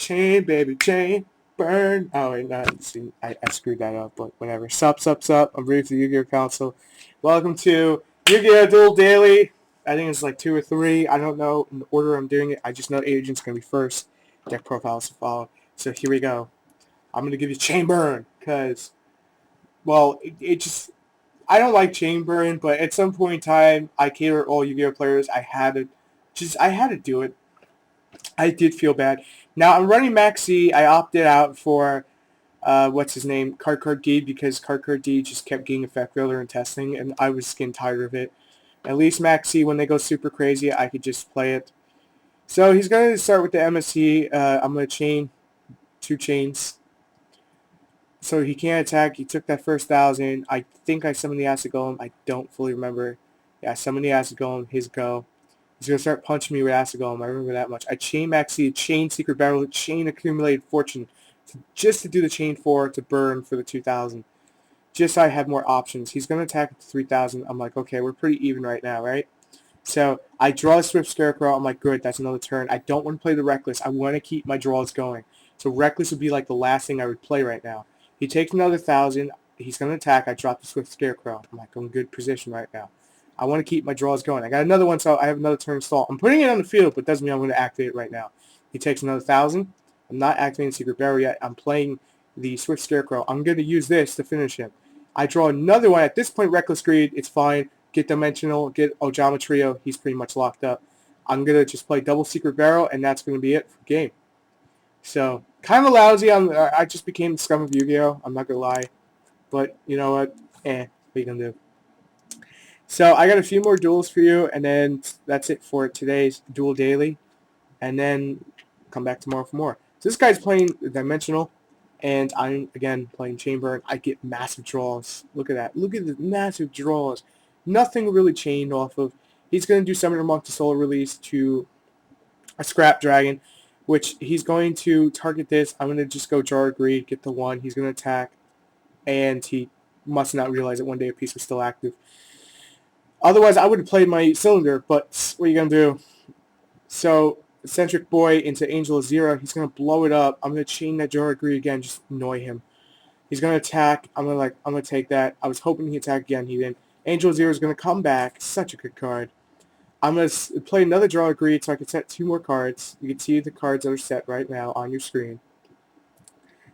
chain, baby, chain, burn. Oh, wait, no, see, I screwed that up, but whatever. Sup. I'm ready for the Yu-Gi-Oh! Council. Welcome to Yu-Gi-Oh! Duel Daily. I think it's like 2 or 3. I don't know in the order I'm doing it. I just know Agent's going to be first. Deck profiles to follow. So here we go. I'm going to give you chain burn, because, well, it just... I don't like chain burn, but at some point in time, I cater all Yu-Gi-Oh! Players. I had to do it. I did feel bad. Now I'm running Maxi. I opted out for what's his name, Card D, because Card D just kept getting effect filler and testing, and I was getting tired of it. At least Maxi, when they go super crazy, I could just play it. So he's going to start with the MSC. I'm going to chain 2 chains. So he can't attack. He took that first 1,000. I think I summoned the Acid Golem. I don't fully remember. Yeah, I summoned the Acid Golem. His go. He's going to start punching me with Acid Golem. I remember that much. I chain Maxi, chain Secret Barrel, chain Accumulated Fortune, just to do the chain 4 to burn for the 2,000. Just so I have more options. He's going to attack at 3,000. I'm like, okay, we're pretty even right now, right? So I draw a Swift Scarecrow. I'm like, good, that's another turn. I don't want to play the Reckless. I want to keep my draws going. So Reckless would be like the last thing I would play right now. He takes another 1,000. He's going to attack. I drop the Swift Scarecrow. I'm like, I'm in good position right now. I want to keep my draws going. I got another one, so I have another turn stall. I'm putting it on the field, but doesn't mean I'm going to activate it right now. He takes another 1,000. I'm not activating Secret Barrier yet. I'm playing the Swift Scarecrow. I'm going to use this to finish him. I draw another one. At this point, Reckless Greed, it's fine. Get Dimensional, get Ojama Trio. He's pretty much locked up. I'm going to just play double Secret Barrel, and that's going to be it for game. So, kind of lousy. I just became the scum of Yu-Gi-Oh! I'm not going to lie. But, you know what? What are you going to do? So, I got a few more duels for you, and then that's it for today's Duel Daily. And then come back tomorrow for more. So, this guy's playing Dimensional, and I'm, again, playing Chamber. I get massive draws. Look at that. Look at the massive draws. Nothing really chained off of. He's going to do Summoner Monk to Solar Release to a Scrap Dragon, which he's going to target this. I'm going to just go Jar of Greed, get the 1. He's going to attack, and he must not realize that 1 day of peace was still active. Otherwise, I would have played my Cylinder, but what are you going to do? So, Eccentric Boy into Angel of Zero. He's going to blow it up. I'm going to chain that Jar of Greed again, just annoy him. He's going to attack. I'm going to take that. I was hoping he'd attack again. He didn't. Angel of Zero is going to come back. Such a good card. I'm going to play another Draw of Greed so I can set 2 more cards. You can see the cards that are set right now on your screen.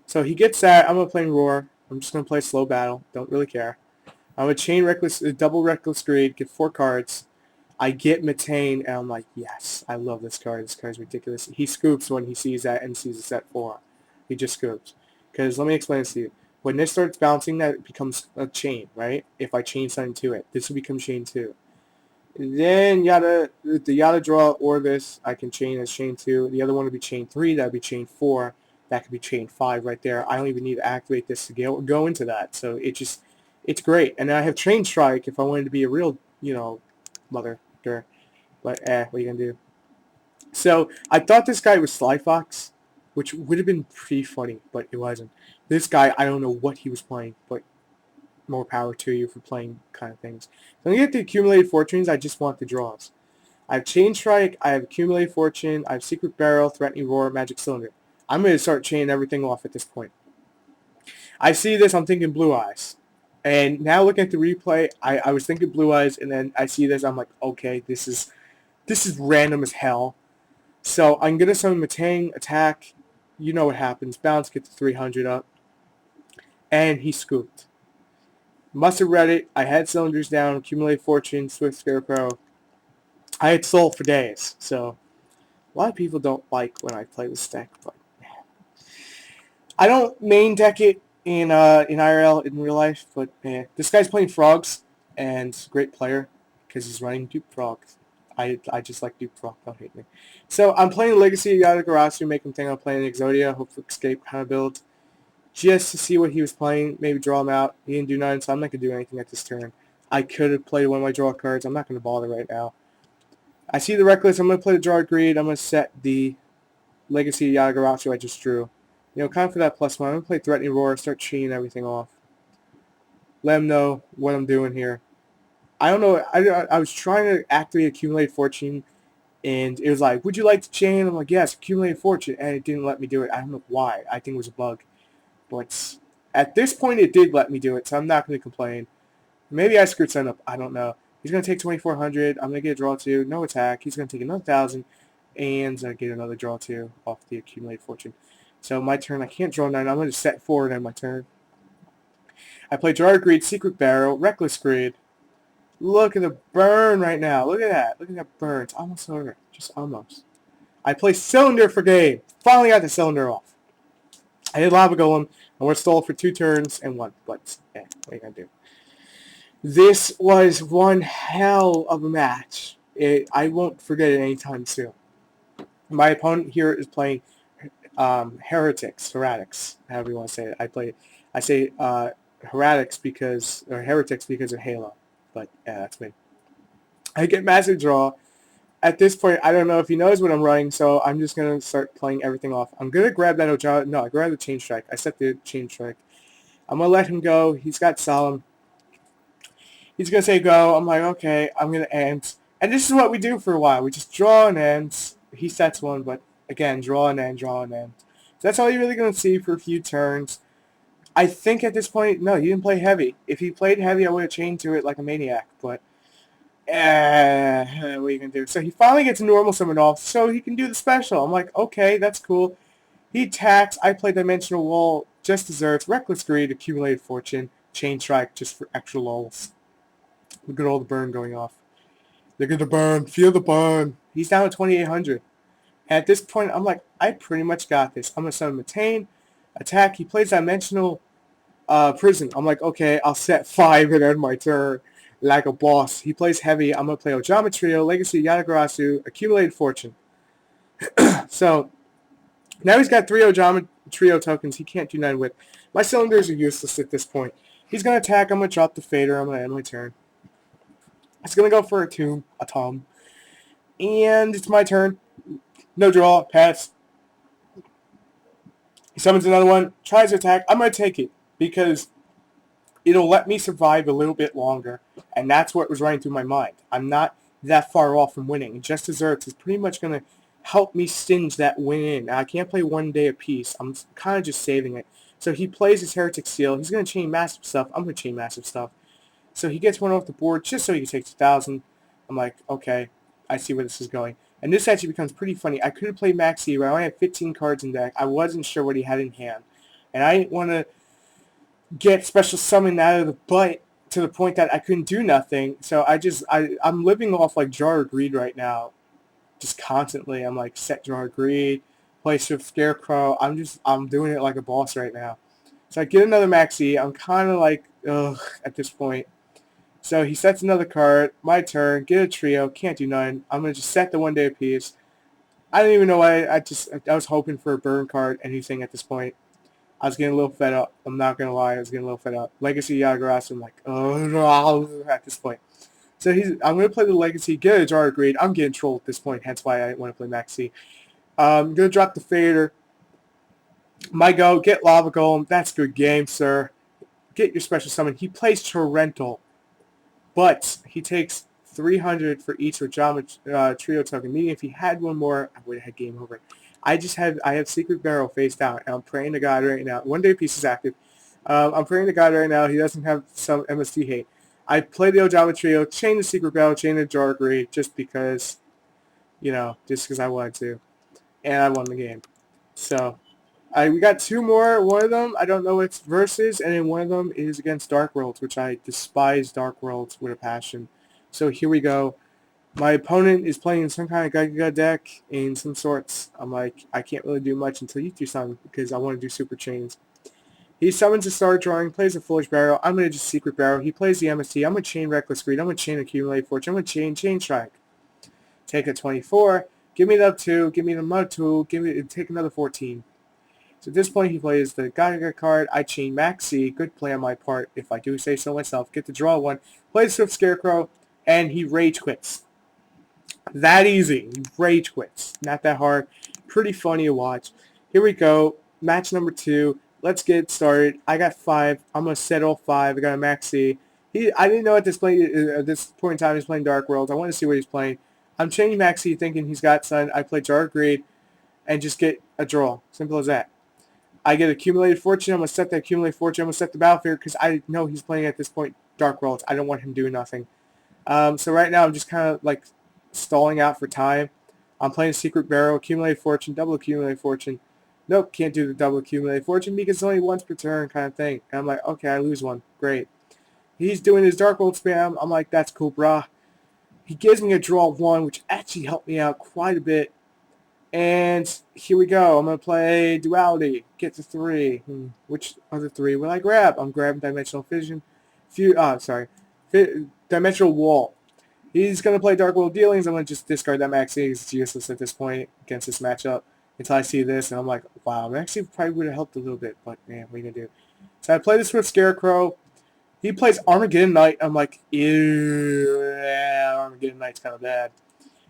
So he gets that. I'm going to play Roar. I'm just going to play Slow Battle. Don't really care. I'm going to chain Reckless, double Reckless Greed, get 4 cards. I get Metane, and I'm like, yes, I love this card. This card's ridiculous. He scoops when he sees that and sees a set 4. He just scoops. Because let me explain this to you. When this starts bouncing, that becomes a chain, right? If I chain something to it, this will become chain 2. Then the Yada draw or this, I can chain as chain 2. The other one would be chain 3. That would be chain 4. That could be chain 5 right there. I don't even need to activate this to go into that. So it's great. And then I have Train Strike if I wanted to be a real, mother. But what are you going to do? So I thought this guy was Sly Fox, which would have been pretty funny, but it wasn't. This guy, I don't know what he was playing, but more power to you for playing kind of things. So when you get the Accumulated Fortunes, I just want the draws. I have Chain Strike, I have Accumulated Fortune, I have Secret Barrel, Threatening Roar, Magic Cylinder. I'm going to start chaining everything off at this point. I see this, I'm thinking Blue Eyes. And now looking at the replay, I was thinking Blue Eyes, and then I see this, I'm like, okay, this is random as hell. So I'm going to summon Metang, attack. You know what happens. Bounce, get to 300 up. And he scooped. Must have read it. I had cylinders down, Accumulate Fortune, Swift Scarecrow. I had Soul for days. So a lot of people don't like when I play this deck, but I don't main deck it in IRL, in real life, but this guy's playing Frogs, and great player, because he's running Dupe Frog. I just like Dupe Frog, don't hate me. So I'm playing Legacy of Yatagarasu, make him think I'm playing Exodia, hope for Escape kind of build, just to see what he was playing, maybe draw him out. He didn't do nothing, so I'm not going to do anything at this turn. I could have played one of my draw cards, I'm not going to bother right now. I see the Reckless, I'm going to play the Draw of Greed, I'm going to set the Legacy of Yatagarasu I just drew. Kind of for that +1. I'm going to play Threatening Roar, start cheating everything off. Let him know what I'm doing here. I don't know. I was trying to activate Accumulate Fortune And it was like, would you like to chain? I'm like, yes, accumulated fortune. And it didn't let me do it. I don't know why. I think it was a bug. But at this point, it did let me do it, so I'm not going to complain. Maybe I screwed something up. I don't know. He's going to take 2,400. I'm going to get a draw 2. No attack. He's going to take another 1,000. And get another draw 2 off the accumulated fortune. So my turn, I can't draw 9. I'm going to set forward on my turn. I play Jar of Greed, Secret Barrel, Reckless Greed. Look at the burn right now. Look at that. Look at that burn. It's almost over. Just almost. I play Cylinder for game. Finally got the cylinder off. I hit Lava Golem. I went stall for 2 turns and won. But, yeah, what are you going to do? This was one hell of a match. I won't forget it anytime soon. My opponent here is playing Heretics, however you want to say it. I say Heretics because of Halo. But, yeah, that's me. I get massive draw. At this point, I don't know if he knows what I'm running, so I'm just going to start playing everything off. I'm going to grab that Ojala. No, I grab the Chain Strike. I set the Chain Strike. I'm going to let him go. He's got Solemn. He's going to say go. I'm like, okay, I'm going to end. And this is what we do for a while. We just draw and end. He sets one, but again, draw and end, draw and end. So that's all you're really going to see for a few turns. I think at this point, no, he didn't play heavy. If he played heavy, I would have chained to it like a maniac, but what are you going to do? So he finally gets a normal summon off so he can do the special. I'm like, okay, that's cool. He attacks. I play Dimensional Wall, just deserts, Reckless Greed, Accumulated Fortune, Chain Strike, just for extra lulls. Look at all the burn going off. Look at the burn. Feel the burn. He's down at 2,800. And at this point, I'm like, I pretty much got this. I'm going to summon Mutane, attack. He plays Dimensional Prison. I'm like, okay, I'll set 5 and end my turn like a boss. He plays heavy. I'm going to play Ojama Trio, Legacy Yatagarasu, Accumulated Fortune. So now he's got 3 Ojama Trio tokens he can't do 9 with. My cylinders are useless at this point. He's going to attack. I'm going to drop the Fader. I'm going to end my turn. It's going to go for a Tom. And it's my turn. No draw. Pass. He summons another one. Tries to attack. I'm going to take it because it'll let me survive a little bit longer. And that's what was running through my mind. I'm not that far off from winning. Just Desserts is pretty much going to help me stinge that win in. I can't play 1 day apiece. I'm kind of just saving it. So he plays his Heretic Seal. He's going to chain massive stuff. I'm going to chain massive stuff. So he gets one off the board just so he can take 2,000. I'm like, okay, I see where this is going. And this actually becomes pretty funny. I could have played Maxi, but I only had 15 cards in deck. I wasn't sure what he had in hand. And I didn't want to get special summon out of the butt to the point that I couldn't do nothing. So I'm living off like Jar of Greed right now. Just constantly. I'm like, set Jar of Greed, play Swift Scarecrow. I'm doing it like a boss right now. So I get another Maxi. I'm kind of like, ugh, at this point. So he sets another card. My turn. Get a trio. Can't do none. I'm going to just set the 1 day apiece. I don't even know why. I was hoping for a burn card, anything at this point. I was getting a little fed up. I'm not going to lie. I was getting a little fed up. Legacy Yagarasu, I'm like, oh, no, at this point. So I'm going to play the Legacy, get a Jar of Greed. I'm getting trolled at this point, hence why I want to play Maxi. I'm going to drop the Fader. My go, get Lava Golem. That's good game, sir. Get your special summon. He plays Torrential. But he takes 300 for each Ojama Trio token, meaning if he had one more, I would have had game over. I have Secret Barrel face down, and I'm praying to God right now. 1 day apiece is active. I'm praying to God right now he doesn't have some MST hate. I play the Ojama Trio, chain the Secret Barrel, chain the Jar of Greed, just because I wanted to. And I won the game. So we got 2 more. One of them, I don't know it's versus, and then one of them is against Dark Worlds, which I despise Dark Worlds with a passion. So here we go. My opponent is playing some kind of Gaga deck in some sorts. I'm like, I can't really do much until you do something because I want to do super chains. He summons a Star Drawing, plays a Foolish Barrel. I'm going to just Secret Barrel. He plays the MST. I'm going to chain Reckless Greed. I'm going to chain Accumulate Fortune. I'm going to chain Strike. Take a 24. Give me the up 2. Give me the mud tool. Take another 14. So at this point, he plays the Gaga card. I chain Maxi. Good play on my part, if I do say so myself. Get to draw 1. Plays Swift Scarecrow, and he rage quits. That easy. He rage quits. Not that hard. Pretty funny to watch. Here we go. Match number 2. Let's get started. I got 5. I'm going to set all 5. I got a Maxi. I didn't know at this point in time he's playing Dark Worlds. I want to see what he's playing. I'm chaining Maxi thinking he's got Sun. I play Jar Greed and just get a draw. Simple as that. I get accumulated fortune. I'm going to set the accumulated fortune. I'm going to set the battlefield because I know he's playing at this point Dark Worlds. I don't want him doing nothing. So right now I'm just kind of like stalling out for time. I'm playing Secret Barrel, accumulated fortune, double accumulated fortune. Nope, can't do the double accumulated fortune because it's only once per turn kind of thing. And I'm like, okay, I lose one. Great. He's doing his Dark World spam. I'm like, that's cool, brah. He gives me a draw of 1, which actually helped me out quite a bit. And here we go. I'm going to play Duality. Get to 3. Which other 3 will I grab? I'm grabbing Dimensional Fission. Dimensional Wall. He's going to play Dark World Dealings. I'm going to just discard that Maxi. It's useless at this point against this matchup until I see this. And I'm like, wow, Maxi probably would have helped a little bit. But, man, what are you going to do? So I play this with Scarecrow. He plays Armageddon Knight. I'm like, ew, yeah, Armageddon Knight's kind of bad.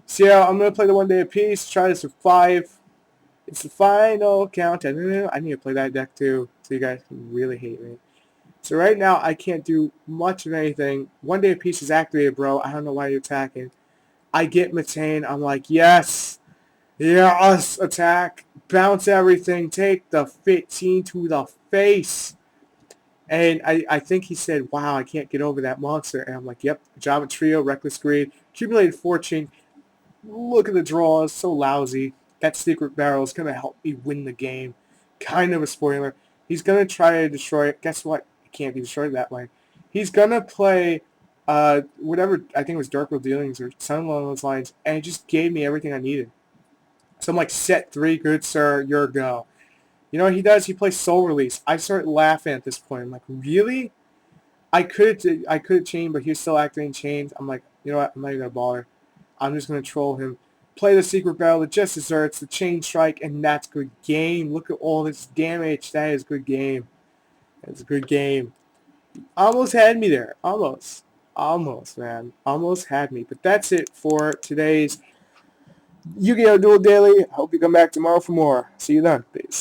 So yeah, I'm going to play the 1 day of peace, try to survive. It's the final count. I need to play that deck too, so you guys can really hate me. So right now, I can't do much of anything. 1 day of peace is activated, bro. I don't know why you're attacking. I get Methane. I'm like, yes, yes, attack. Bounce everything. Take the 15 to the face. And I think he said, wow, I can't get over that monster. And I'm like, yep, Java Trio, Reckless Greed, Accumulated Fortune. Look at the draws, so lousy. That Secret Barrel is going to help me win the game. Kind of a spoiler. He's going to try to destroy it. Guess what? It can't be destroyed that way. He's going to play whatever, I think it was Dark World Dealings or something along those lines, and it just gave me everything I needed. So I'm like, set 3, good sir, your go. You know what he does? He plays Soul Release. I start laughing at this point. I'm like, really? I could have chained, but he was still activating chains. I'm like, you know what? I'm not even going to bother. I'm just going to troll him. Play the Secret Barrel. It just deserts the Chain Strike, and that's good game. Look at all this damage. That is good game. That's a good game. Almost had me there. Almost. Almost, man. Almost had me. But that's it for today's Yu-Gi-Oh! Duel Daily. I hope you come back tomorrow for more. See you then. Peace.